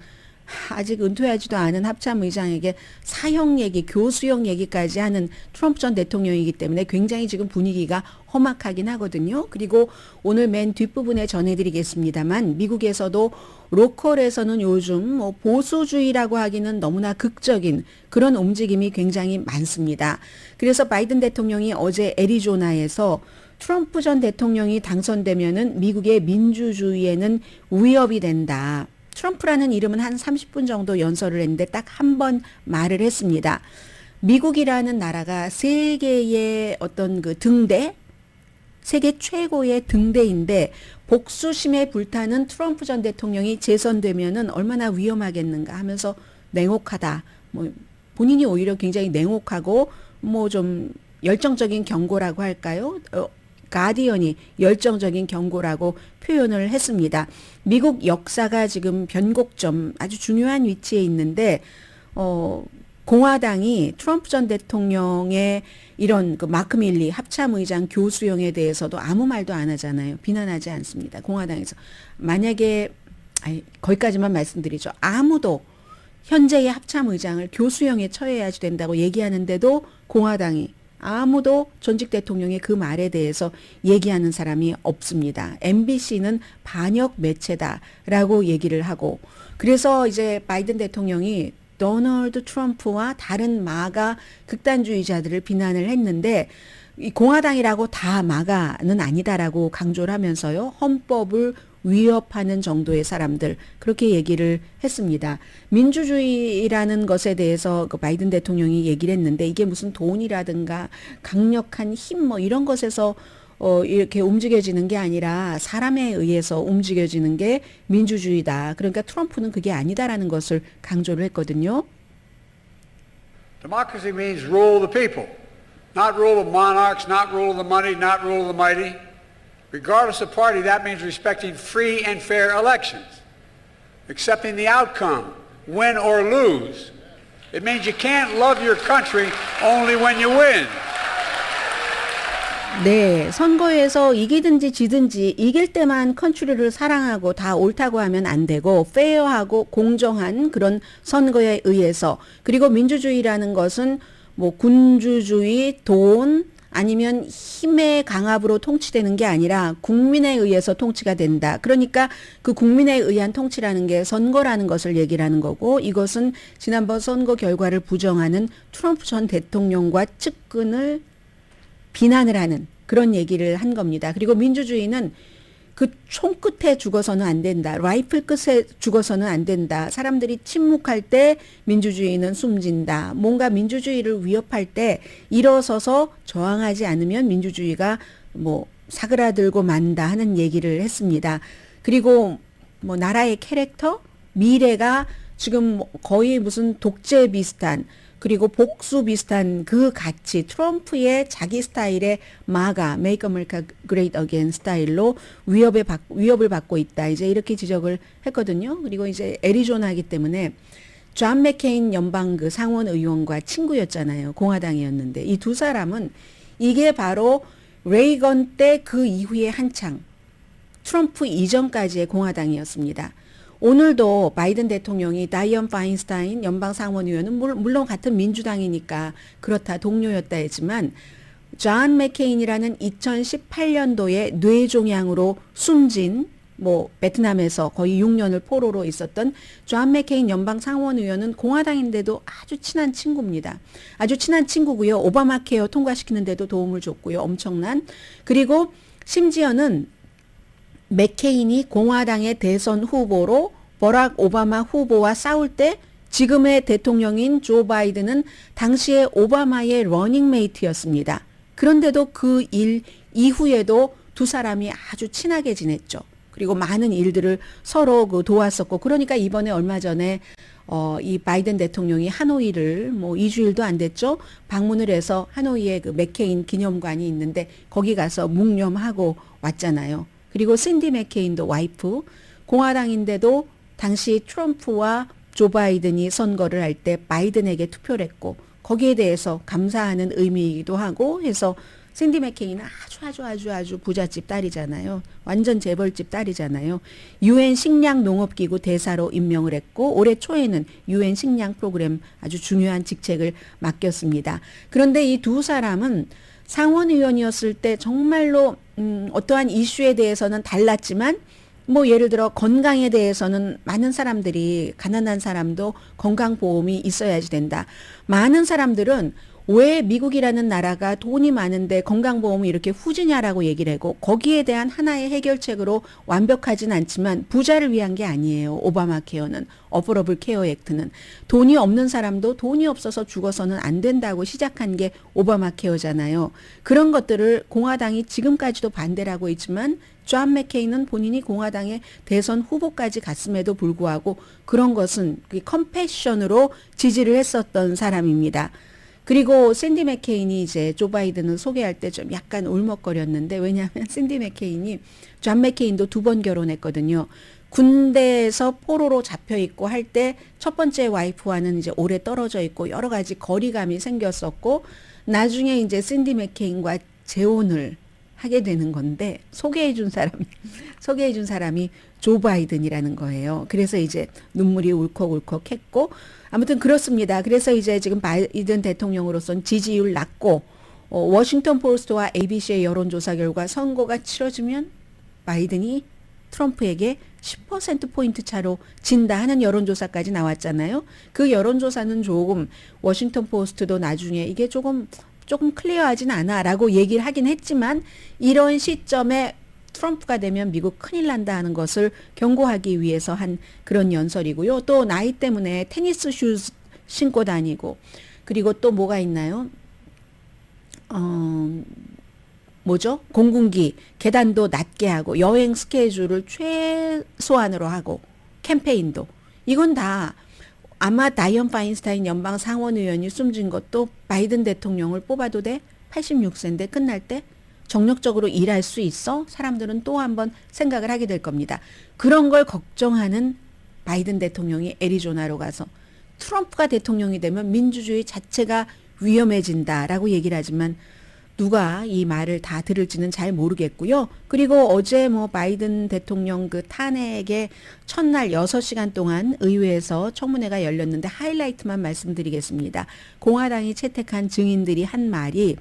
아직 은퇴하지도 않은 합참의장에게 사형 얘기, 교수형 얘기까지 하는 트럼프 전 대통령이기 때문에 굉장히 지금 분위기가 험악하긴 하거든요. 그리고 오늘 맨 뒷부분에 전해드리겠습니다만 미국에서도 로컬에서는 요즘 뭐 보수주의라고 하기는 너무나 극적인 그런 움직임이 굉장히 많습니다. 그래서 바이든 대통령이 어제 애리조나에서 트럼프 전 대통령이 당선되면은 미국의 민주주의에는 위협이 된다. 트럼프라는 이름은 한 30분 정도 연설을 했는데 딱 한 번 말을 했습니다. 미국이라는 나라가 세계의 어떤 그 등대, 세계 최고의 등대인데 복수심에 불타는 트럼프 전 대통령이 재선되면은 얼마나 위험하겠는가 하면서 냉혹하다. 뭐 본인이 오히려 굉장히 냉혹하고 뭐 좀 열정적인 경고라고 할까요? 가디언이 열정적인 경고라고 표현을 했습니다. 미국 역사가 지금 변곡점 아주 중요한 위치에 있는데 공화당이 트럼프 전 대통령의 이런 그 마크 밀리 합참의장 교수형에 대해서도 아무 말도 안 하잖아요. 비난하지 않습니다. 공화당에서 만약에 거기까지만 말씀드리죠. 아무도 현재의 합참의장을 교수형에 처해야지 된다고 얘기하는데도 공화당이 아무도 전직 대통령의 그 말에 대해서 얘기하는 사람이 없습니다. MBC는 반역 매체다라고 얘기를 하고 그래서 이제 바이든 대통령이 도널드 트럼프와 다른 마가 극단주의자들을 비난을 했는데 이 공화당이라고 다 마가는 아니다라고 강조를 하면서요. 헌법을 위협하는 정도의 사람들 그렇게 얘기를 했습니다. 민주주의라는 것에 대해서 그 바이든 대통령이 얘기를 했는데 이게 무슨 돈이라든가 강력한 힘 뭐 이런 것에서 이렇게 움직여지는 게 아니라 사람에 의해서 움직여지는 게 민주주의다. 그러니까 트럼프는 그게 아니다라는 것을 강조를 했거든요. Democracy means rule of the people, not rule of monarchs, not rule of the money, not rule of the mighty. Regardless of party, that means respecting free and fair elections, accepting the outcome, win or lose. It means you can't love your country only when you win. 네, 선거에서 이기든지 지든지 이길 때만 컨트리를 사랑하고 다 옳다고 하면 안 되고 페어하고 공정한 그런 선거에 의해서 그리고 민주주의라는 것은 뭐 군주주의, 돈 아니면 힘의 강압으로 통치되는 게 아니라 국민에 의해서 통치가 된다. 그러니까 그 국민에 의한 통치라는 게 선거라는 것을 얘기를 하는 거고 이것은 지난번 선거 결과를 부정하는 트럼프 전 대통령과 측근을 비난을 하는 그런 얘기를 한 겁니다. 그리고 민주주의는 그 총 끝에 죽어서는 안 된다. 라이플 끝에 죽어서는 안 된다. 사람들이 침묵할 때 민주주의는 숨진다. 뭔가 민주주의를 위협할 때 일어서서 저항하지 않으면 민주주의가 뭐 사그라들고 만다 하는 얘기를 했습니다. 그리고 뭐 나라의 캐릭터, 미래가 지금 거의 무슨 독재 비슷한 그리고 복수 비슷한 그 가치 트럼프의 자기 스타일의 마가 Make America Great Again 스타일로 위협을 받고 있다. 이제 이렇게 지적을 했거든요. 그리고 이제 애리조나이기 때문에 존 맥케인 연방 그 상원 의원과 친구였잖아요. 공화당이었는데 이 두 사람은 이게 바로 레이건 때 그 이후에 한창 트럼프 이전까지의 공화당이었습니다. 오늘도 바이든 대통령이 다이언 파인스타인 연방 상원 의원은 물론 같은 민주당이니까 그렇다 동료였다 했지만 존 맥케인이라는 2018년도에 뇌종양으로 숨진 뭐 베트남에서 거의 6년을 포로로 있었던 존 맥케인 연방 상원 의원은 공화당인데도 아주 친한 친구입니다. 아주 친한 친구고요. 오바마 케어 통과시키는 데도 도움을 줬고요. 엄청난. 그리고 심지어는 맥케인이 공화당의 대선 후보로 버락 오바마 후보와 싸울 때 지금의 대통령인 조 바이든은 당시에 오바마의 러닝메이트였습니다. 그런데도 그 일 이후에도 두 사람이 아주 친하게 지냈죠. 그리고 많은 일들을 서로 그 도왔었고, 그러니까 이번에 얼마 전에 이 바이든 대통령이 하노이를 뭐 2주일도 안 됐죠. 방문을 해서 하노이에 그 맥케인 기념관이 있는데 거기 가서 묵념하고 왔잖아요. 그리고 신디 맥케인도 와이프, 공화당인데도 당시 트럼프와 조 바이든이 선거를 할 때 바이든에게 투표를 했고 거기에 대해서 감사하는 의미이기도 하고 해서 신디 맥케인은 아주 부잣집 딸이잖아요. 완전 재벌집 딸이잖아요. UN 식량 농업기구 대사로 임명을 했고 올해 초에는 UN 식량 프로그램 아주 중요한 직책을 맡겼습니다. 그런데 이 두 사람은 상원의원이었을 때 정말로 어떠한 이슈에 대해서는 달랐지만 뭐 예를 들어 건강에 대해서는 많은 사람들이 가난한 사람도 건강보험이 있어야지 된다. 많은 사람들은 왜 미국이라는 나라가 돈이 많은데 건강보험이 이렇게 후지냐라고 얘기를 하고 거기에 대한 하나의 해결책으로 완벽하진 않지만 부자를 위한 게 아니에요. 오바마 케어는, 어포러블 케어 액트는. 돈이 없는 사람도 돈이 없어서 죽어서는 안 된다고 시작한 게 오바마 케어잖아요. 그런 것들을 공화당이 지금까지도 반대를 하고 있지만 존 맥케인은 본인이 공화당의 대선 후보까지 갔음에도 불구하고 그런 것은 컴패션으로 지지를 했었던 사람입니다. 그리고 샌디 맥케인이 이제 조 바이든을 소개할 때 좀 약간 울먹거렸는데 왜냐하면 샌디 맥케인이 존 맥케인도 2번 결혼했거든요. 군대에서 포로로 잡혀 있고 할 때 첫 번째 와이프와는 이제 오래 떨어져 있고 여러 가지 거리감이 생겼었고 나중에 이제 샌디 맥케인과 재혼을 하게 되는 건데 소개해 준 사람이 조 바이든이라는 거예요. 그래서 이제 눈물이 울컥울컥 했고 아무튼 그렇습니다. 그래서 이제 지금 바이든 대통령으로서는 지지율 낮고 워싱턴 포스트와 ABC의 여론조사 결과 선거가 치러지면 바이든이 트럼프에게 10%포인트 차로 진다 하는 여론조사까지 나왔잖아요. 그 여론조사는 조금 워싱턴 포스트도 나중에 이게 조금 클리어하진 않아라고 얘기를 하긴 했지만 이런 시점에 트럼프가 되면 미국 큰일 난다 하는 것을 경고하기 위해서 한 그런 연설이고요. 또 나이 때문에 테니스 슈즈 신고 다니고 그리고 또 뭐가 있나요? 공군기 계단도 낮게 하고 여행 스케줄을 최소한으로 하고 캠페인도 이건 다 아마 다이언 파인스타인 연방 상원의원이 숨진 것도 바이든 대통령을 뽑아도 돼? 86세인데 끝날 때 정력적으로 일할 수 있어? 사람들은 또 한번 생각을 하게 될 겁니다. 그런 걸 걱정하는 바이든 대통령이 애리조나로 가서 트럼프가 대통령이 되면 민주주의 자체가 위험해진다라고 얘기를 하지만 누가 이 말을 다 들을지는 잘 모르겠고요. 그리고 어제 바이든 대통령 그 탄핵의 첫날 6시간 동안 의회에서 청문회가 열렸는데 하이라이트만 말씀드리겠습니다. 공화당이 채택한 증인들이 한 말이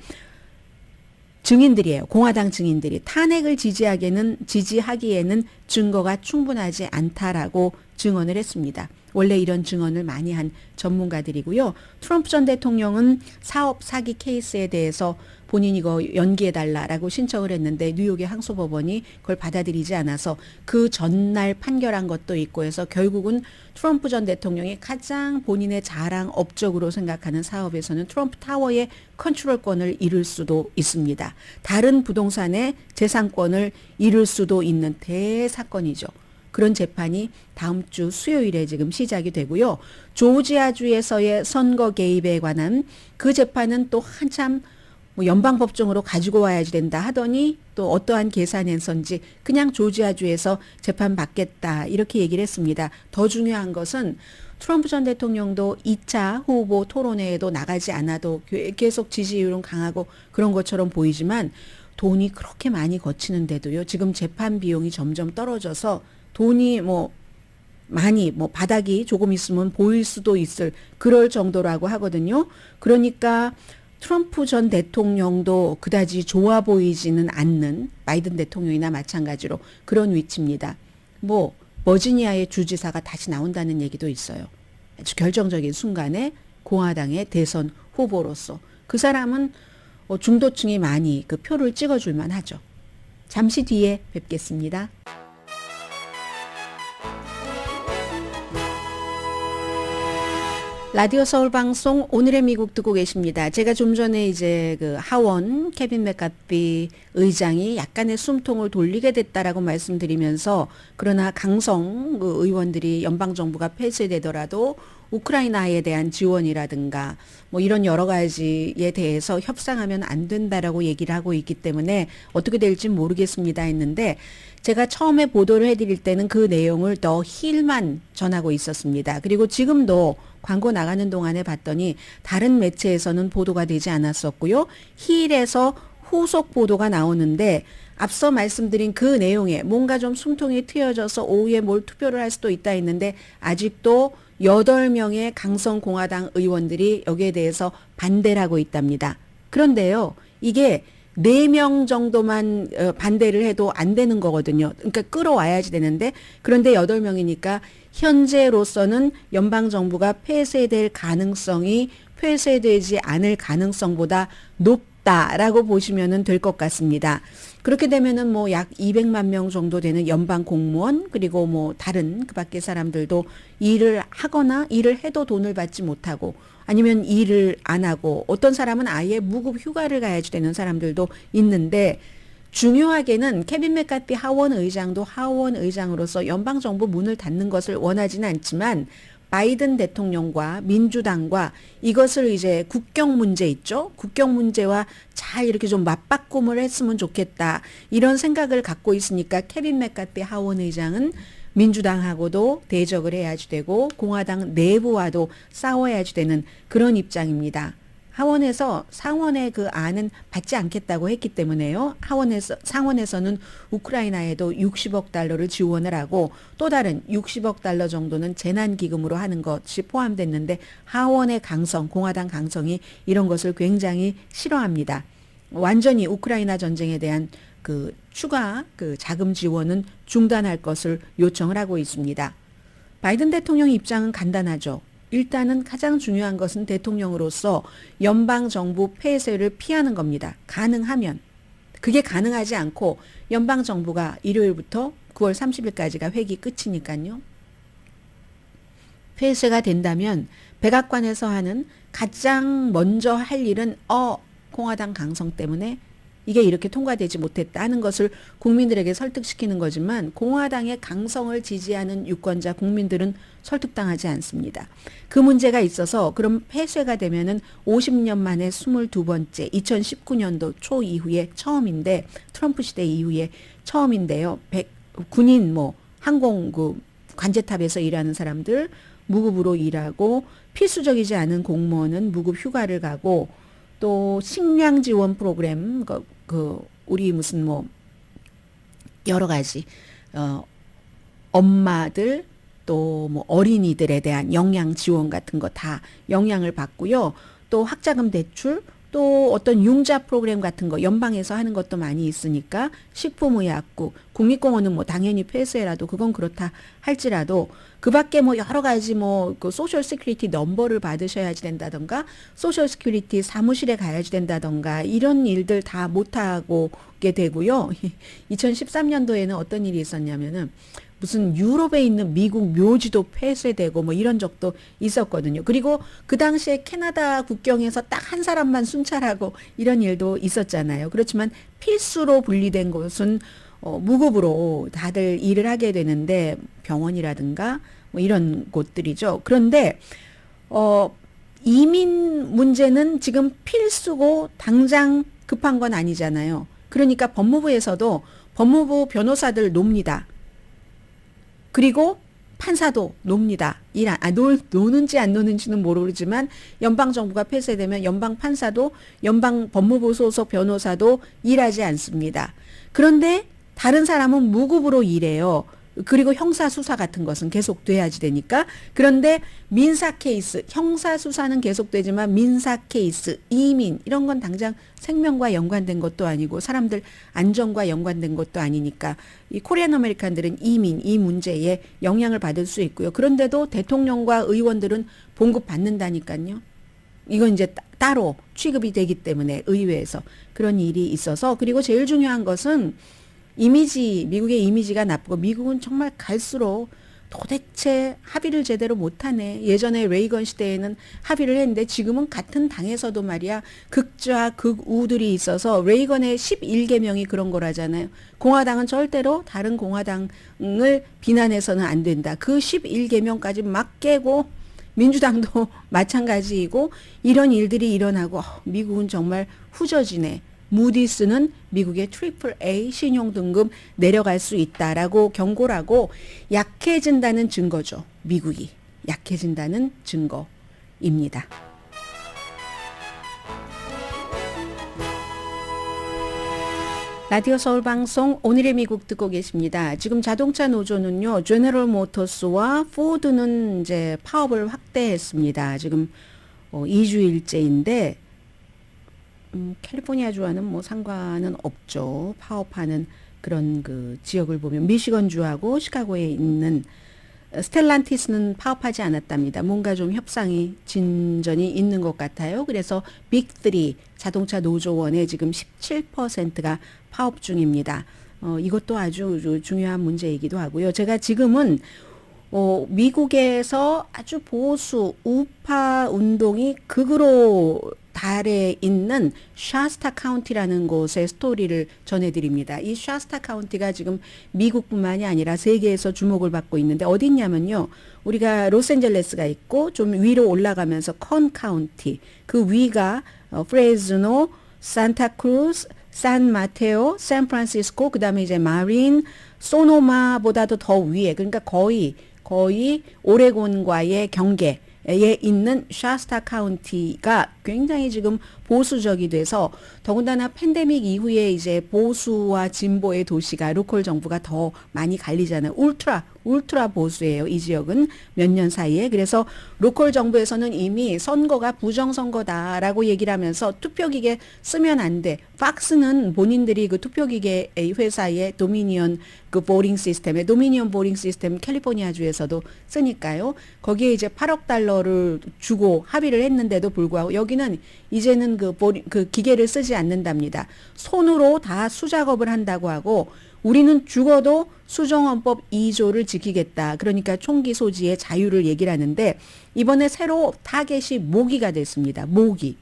증인들이에요. 공화당 증인들이 탄핵을 지지하기에는 증거가 충분하지 않다라고 증언을 했습니다. 원래 이런 증언을 많이 한 전문가들이고요. 트럼프 전 대통령은 사업 사기 케이스에 대해서 본인이 이거 연기해달라라고 신청을 했는데 뉴욕의 항소법원이 그걸 받아들이지 않아서 그 전날 판결한 것도 있고 해서 결국은 트럼프 전 대통령이 가장 본인의 자랑 업적으로 생각하는 사업에서는 트럼프 타워의 컨트롤권을 잃을 수도 있습니다. 다른 부동산의 재산권을 잃을 수도 있는 대사건이죠. 그런 재판이 다음 주 수요일에 지금 시작이 되고요. 조지아주에서의 선거 개입에 관한 그 재판은 또 한참 연방법정으로 가지고 와야지 된다 하더니 또 어떠한 계산에선지 그냥 조지아주에서 재판받겠다 이렇게 얘기를 했습니다. 더 중요한 것은 트럼프 전 대통령도 2차 후보 토론회에도 나가지 않아도 계속 지지율은 강하고 그런 것처럼 보이지만 돈이 그렇게 많이 거치는데도요. 지금 재판 비용이 점점 떨어져서 돈이 많이 바닥이 조금 있으면 보일 수도 있을 그럴 정도라고 하거든요. 그러니까 트럼프 전 대통령도 그다지 좋아 보이지는 않는 바이든 대통령이나 마찬가지로 그런 위치입니다. 버지니아의 주지사가 다시 나온다는 얘기도 있어요. 아주 결정적인 순간에 공화당의 대선 후보로서 그 사람은 중도층이 많이 그 표를 찍어줄 만하죠. 잠시 뒤에 뵙겠습니다. 라디오 서울 방송 오늘의 미국 듣고 계십니다. 제가 좀 전에 이제 그 하원 케빈 맥카피 의장이 약간의 숨통을 돌리게 됐다라고 말씀드리면서 그러나 강성 그 의원들이 연방 정부가 폐쇄되더라도 우크라이나에 대한 지원이라든가 뭐 이런 여러 가지에 대해서 협상하면 안 된다라고 얘기를 하고 있기 때문에 어떻게 될지 모르겠습니다 했는데 제가 처음에 보도를 해드릴 때는 그 내용을 더 힐만 전하고 있었습니다. 그리고 지금도 광고 나가는 동안에 봤더니 다른 매체에서는 보도가 되지 않았었고요. 힐에서 후속 보도가 나오는데 앞서 말씀드린 그 내용에 뭔가 좀 숨통이 트여져서 오후에 뭘 투표를 할 수도 있다 했는데 아직도 8명의 강성 공화당 의원들이 여기에 대해서 반대를 하고 있답니다. 그런데요, 이게 4명 정도만 반대를 해도 안 되는 거거든요. 그러니까 끌어와야지 되는데 그런데 8명이니까 현재로서는 연방정부가 폐쇄될 가능성이 폐쇄되지 않을 가능성보다 높다라고 보시면 될 것 같습니다. 그렇게 되면은 뭐 약 200만 명 정도 되는 연방 공무원 그리고 뭐 다른 그 밖의 사람들도 일을 하거나 일을 해도 돈을 받지 못하고 아니면 일을 안 하고 어떤 사람은 아예 무급 휴가를 가야지 되는 사람들도 있는데 중요하게는 케빈 맥카피 하원 의장도 하원 의장으로서 연방 정부 문을 닫는 것을 원하지는 않지만 바이든 대통령과 민주당과 이것을 이제 국경 문제 있죠. 국경 문제와 잘 이렇게 좀 맞바꿈을 했으면 좋겠다. 이런 생각을 갖고 있으니까 케빈 맥카피 하원 의장은 민주당하고도 대적을 해야지 되고 공화당 내부와도 싸워야지 되는 그런 입장입니다. 하원에서 상원의 그 안은 받지 않겠다고 했기 때문에요. 상원에서는 우크라이나에도 60억 달러를 지원을 하고 또 다른 60억 달러 정도는 재난기금으로 하는 것이 포함됐는데 하원의 강성, 공화당 강성이 이런 것을 굉장히 싫어합니다. 완전히 우크라이나 전쟁에 대한 그 추가 그 자금 지원은 중단할 것을 요청을 하고 있습니다. 바이든 대통령 입장은 간단하죠. 일단은 가장 중요한 것은 대통령으로서 연방정부 폐쇄를 피하는 겁니다. 가능하면. 그게 가능하지 않고 연방정부가 일요일부터 9월 30일까지가 회기 끝이니까요. 폐쇄가 된다면 백악관에서 하는 가장 먼저 할 일은 공화당 강성 때문에 이게 이렇게 통과되지 못했다는 것을 국민들에게 설득시키는 거지만 공화당의 강성을 지지하는 유권자 국민들은 설득당하지 않습니다. 그 문제가 있어서 그럼 폐쇄가 되면은 50년 만에 22번째 2019년도 초 이후에 처음인데 트럼프 시대 이후에 처음인데요. 군인 항공 그 관제탑에서 일하는 사람들 무급으로 일하고 필수적이지 않은 공무원은 무급 휴가를 가고 또 식량 지원 프로그램 우리 무슨 여러 가지 엄마들 또 어린이들에 대한 영양 지원 같은 거 다 영향을 받고요. 또 학자금 대출 또 어떤 융자 프로그램 같은 거 연방에서 하는 것도 많이 있으니까 식품의약국, 국립공원은 당연히 폐쇄라도 그건 그렇다 할지라도 그 밖에 여러 가지 그 소셜 시큐리티 넘버를 받으셔야지 된다던가 소셜 시큐리티 사무실에 가야지 된다던가 이런 일들 다 못하게 되고요. 2013년도에는 어떤 일이 있었냐면은 무슨 유럽에 있는 미국 묘지도 폐쇄되고 이런 적도 있었거든요. 그리고 그 당시에 캐나다 국경에서 딱 한 사람만 순찰하고 이런 일도 있었잖아요. 그렇지만 필수로 분리된 곳은 무급으로 다들 일을 하게 되는데 병원이라든가 이런 곳들이죠. 그런데 이민 문제는 지금 필수고 당장 급한 건 아니잖아요. 그러니까 법무부에서도 법무부 변호사들 놉니다. 그리고 판사도 놉니다. 노는지 안 노는지는 모르지만 연방정부가 폐쇄되면 연방판사도 연방법무부 소속 변호사도 일하지 않습니다. 그런데 다른 사람은 무급으로 일해요. 그리고 형사수사 같은 것은 계속 돼야지 되니까. 그런데 민사 케이스, 형사수사는 계속되지만 민사 케이스, 이민 이런 건 당장 생명과 연관된 것도 아니고 사람들 안전과 연관된 것도 아니니까 이 코리안 아메리칸들은 이민, 이 문제에 영향을 받을 수 있고요. 그런데도 대통령과 의원들은 봉급 받는다니까요. 이건 이제 따로 취급이 되기 때문에 의회에서 그런 일이 있어서 그리고 제일 중요한 것은 미국의 이미지가 나쁘고 미국은 정말 갈수록 도대체 합의를 제대로 못하네. 예전에 레이건 시대에는 합의를 했는데 지금은 같은 당에서도 말이야 극좌 극우들이 있어서 레이건의 11계명이 그런 거라잖아요. 공화당은 절대로 다른 공화당을 비난해서는 안 된다. 그 11계명까지 막 깨고 민주당도 마찬가지이고 이런 일들이 일어나고 미국은 정말 후져지네. 무디스는 미국의 트리플 A 신용등급 내려갈 수 있다라고 경고를 하고 약해진다는 증거죠. 미국이 약해진다는 증거입니다. 라디오 서울 방송 오늘의 미국 듣고 계십니다. 지금 자동차 노조는요, 제너럴 모터스와 포드는 이제 파업을 확대했습니다. 지금 2주일째인데 캘리포니아주와는 뭐 상관은 없죠. 파업하는 그런 그 지역을 보면 미시건주하고 시카고에 있는 스텔란티스는 파업하지 않았답니다. 뭔가 좀 협상이 진전이 있는 것 같아요. 그래서 빅3 자동차 노조원의 지금 17%가 파업 중입니다. 이것도 아주 중요한 문제이기도 하고요. 제가 지금은 미국에서 아주 보수 우파 운동이 극으로 달에 있는 샤스타 카운티라는 곳의 스토리를 전해드립니다. 이 샤스타 카운티가 지금 미국뿐만이 아니라 세계에서 주목을 받고 있는데 어디 있냐면요. 우리가 로스앤젤레스가 있고 좀 위로 올라가면서 컨 카운티, 그 위가 프레즈노, 산타크루즈, 산 마테오, 샌프란시스코, 그 다음에 이제 마린, 소노마보다도 더 위에, 그러니까 거의 오레곤과의 경계에 있는 샤스타 카운티가 굉장히 지금 보수적이 돼서 더군다나 팬데믹 이후에 이제 보수와 진보의 도시가 로컬 정부가 더 많이 갈리잖아요. 울트라 보수예요. 이 지역은 몇 년 사이에. 그래서 로컬 정부에서는 이미 선거가 부정선거다라고 얘기를 하면서 투표기계 쓰면 안 돼. 팍스는 본인들이 그 투표기계 회사의 도미니언 보링 시스템 캘리포니아주에서도 쓰니까요. 거기에 이제 8억 달러를 주고 합의를 했는데도 불구하고 여기는 이제는 그 기계를 쓰지 않는답니다. 손으로 다 수작업을 한다고 하고 우리는 죽어도 수정헌법 2조를 지키겠다. 그러니까 총기 소지의 자유를 얘기를 하는데 이번에 새로 타겟이 모기가 됐습니다. 모기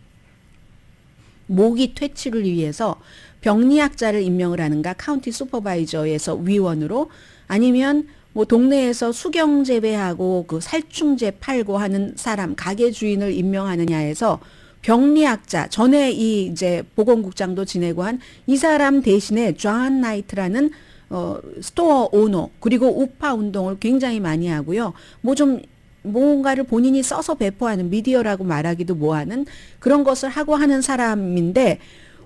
퇴치를 위해서 병리학자를 임명을 하는가 카운티 슈퍼바이저에서 위원으로 아니면 뭐 동네에서 수경 재배하고 그 살충제 팔고 하는 사람 가게 주인을 임명하느냐 해서 병리학자 전에 이 이제 보건국장도 지내고 한 이 사람 대신에 존 나이트라는 스토어 오너 그리고 우파 운동을 굉장히 많이 하고요. 뭐 좀 뭔가를 본인이 써서 배포하는 미디어라고 말하기도 뭐하는 그런 것을 하고 하는 사람인데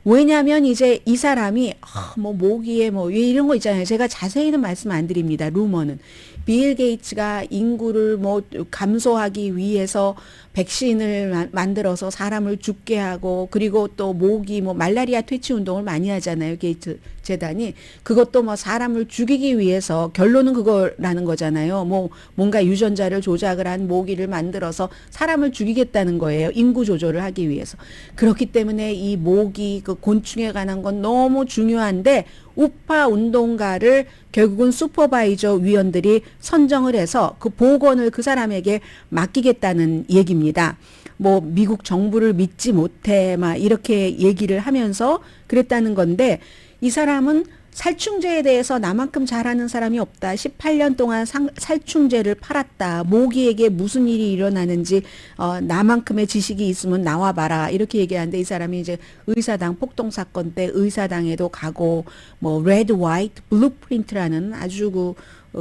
왜냐하면 이제 이 사람이 뭐 모기에 뭐 이런 거 있잖아요. 제가 자세히는 말씀 안 드립니다. 루머는 빌 게이츠가 인구를 뭐 감소하기 위해서 백신을 만들어서 사람을 죽게 하고 그리고 또 모기 뭐 말라리아 퇴치 운동을 많이 하잖아요. 게이츠 재단이 그것도 뭐 사람을 죽이기 위해서 결론은 그거라는 거잖아요. 뭐 뭔가 유전자를 조작을 한 모기를 만들어서 사람을 죽이겠다는 거예요. 인구 조절을 하기 위해서. 그렇기 때문에 이 모기 그 곤충에 관한 건 너무 중요한데 우파 운동가를 결국은 슈퍼바이저 위원들이 선정을 해서 그 보건을 그 사람에게 맡기겠다는 얘기입니다. 뭐 미국 정부를 믿지 못해 막 이렇게 얘기를 하면서 그랬다는 건데 이 사람은 살충제에 대해서 나만큼 잘하는 사람이 없다. 18년 동안 살충제를 팔았다. 모기에게 무슨 일이 일어나는지 나만큼의 지식이 있으면 나와봐라. 이렇게 얘기하는데 이 사람이 이제 의사당 폭동 사건 때 의사당에도 가고 뭐 레드, 화이트, 블루프린트라는 아주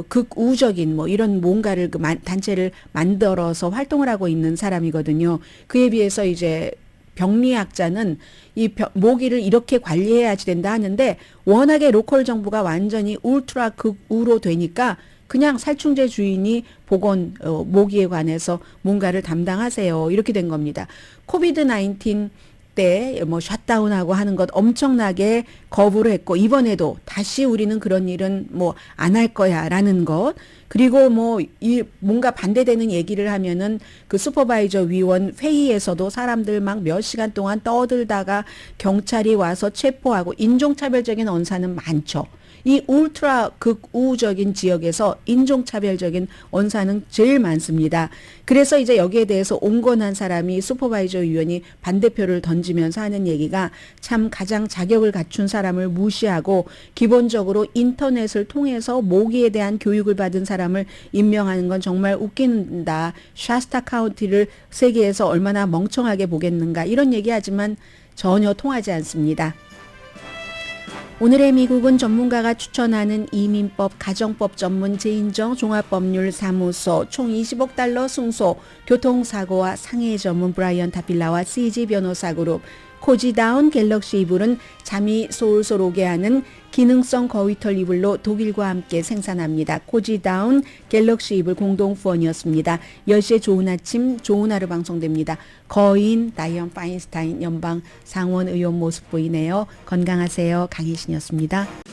극우적인 뭐 이런 뭔가를 단체를 만들어서 활동을 하고 있는 사람이거든요. 그에 비해서 이제 병리학자는 이 모기를 이렇게 관리해야지 된다 하는데 워낙에 로컬 정부가 완전히 울트라 극우로 되니까 그냥 살충제 주인이 보건 모기에 관해서 뭔가를 담당하세요. 이렇게 된 겁니다. 코비드 19 때 뭐 셧다운하고 하는 것 엄청나게 거부를 했고 이번에도 다시 우리는 그런 일은 뭐 안 할 거야라는 것 그리고 뭐 뭔가 반대되는 얘기를 하면은 그 슈퍼바이저 위원 회의에서도 사람들 막 몇 시간 동안 떠들다가 경찰이 와서 체포하고 인종차별적인 언사는 많죠. 이 울트라 극우적인 지역에서 인종차별적인 언사는 제일 많습니다. 그래서 이제 여기에 대해서 온건한 사람이 슈퍼바이저 위원이 반대표를 던지면서 하는 얘기가 참 가장 자격을 갖춘 사람을 무시하고 기본적으로 인터넷을 통해서 모기에 대한 교육을 받은 사람을 임명하는 건 정말 웃긴다. 샤스타 카운티를 세계에서 얼마나 멍청하게 보겠는가 이런 얘기하지만 전혀 통하지 않습니다. 오늘의 미국은 전문가가 추천하는 이민법, 가정법 전문 재인정 종합법률사무소 총 20억 달러 승소, 교통사고와 상해 전문 브라이언 타필라와 CG 변호사 그룹, 코지다운 갤럭시 이불은 잠이 솔솔 오게 하는 기능성 거위털 이불로 독일과 함께 생산합니다. 코지다운 갤럭시 이불 공동 후원이었습니다. 10시에 좋은 아침, 좋은 하루 방송됩니다. 거인 다이언 파인스타인 연방 상원 의원 모습 보이네요. 건강하세요. 강혜신이었습니다.